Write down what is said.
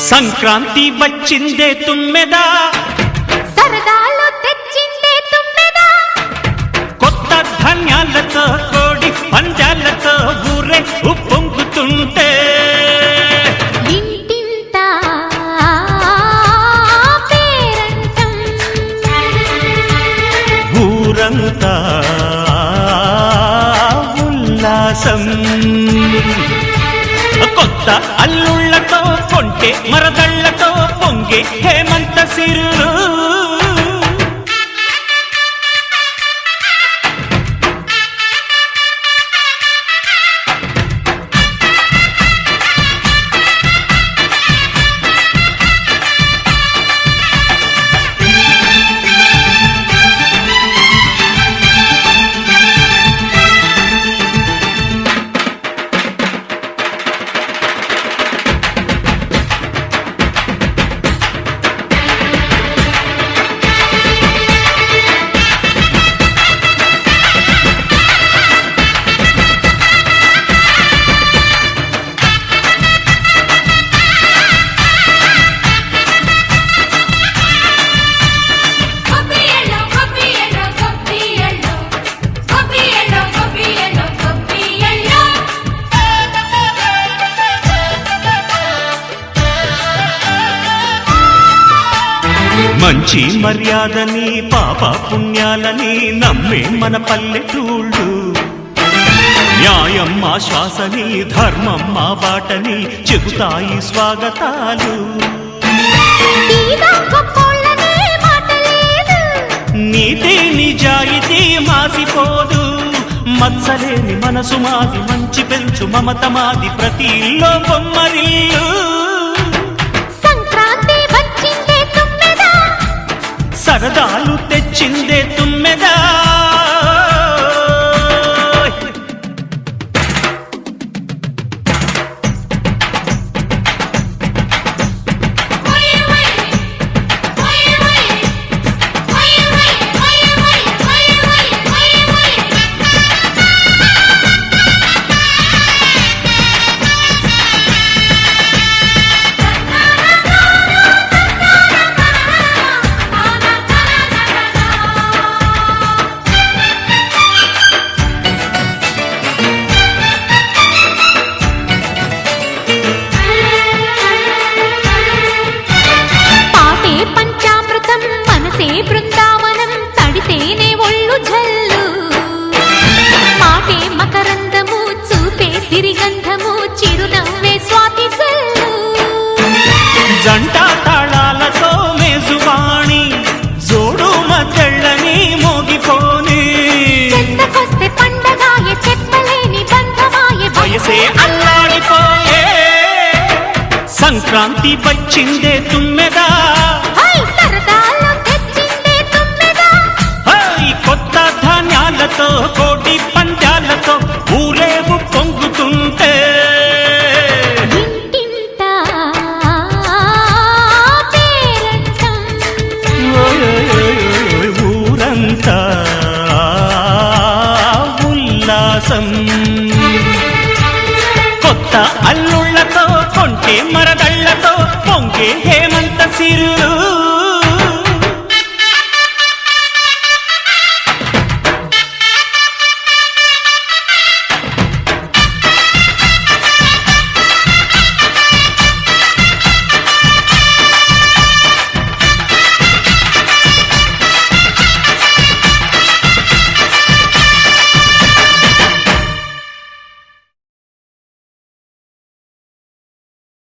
సంక్రాంతి వచ్చిందే తుమ్మెదా, సరదాలు తెచ్చిందే తుమ్మెదా, కొత్త ధాన్యాలతో కోడి పంజాలతో ఊరే ఉప్పొంగుతుంటే ఇంటింటా పేరంటం, ఊరంతా ఉల్లాసం. కొత్త అల్లుళ్లతో కొంటే మరదళ్లతో పొంగే హేమంత సిరులు. మంచి మర్యాదని పాప పుణ్యాలని నమ్మే మన పల్లెటూళ్ళు, న్యాయం మా శ్వాసని ధర్మం మా బాటని చెబుతాయి స్వాగతాలు. నీతి నిజాయితీ మాసిపోదు, మత్సలేని మనసు మాది, మంచి పెంచు మమత మాది, ప్రతి ఇల్లో బొమ్మరిల్లు. సరదాలు తెచ్చిందే తుమ్మెదా, బృందావనం తడితేనే ఒళ్ళు జల్లు, మాటే మకరందము చూపే సిరిగంధము, చిరునవ్వే స్వాతి జల్లు. జంట తాళాలతో మేజువాణి జోడు మద్దళ్ళని మోగిపోని, చెంతకొస్తే పండగాయే చెప్పలేని బంధమాయే, వయసే అల్లాడిపోయే. సంక్రాంతి వచ్చిందే తుమ్మెదా, కొత్త ధాన్యాలతో కోటి పంజాలతో ఊరేగు పొంగుతుంటే ఇంటింటా పేరంటం, ఊరంతా ఉల్లాసం. కొత్త అల్లుళ్లతో కొంటే మరదళ్లతో పొంగే హేమంత సిరులు.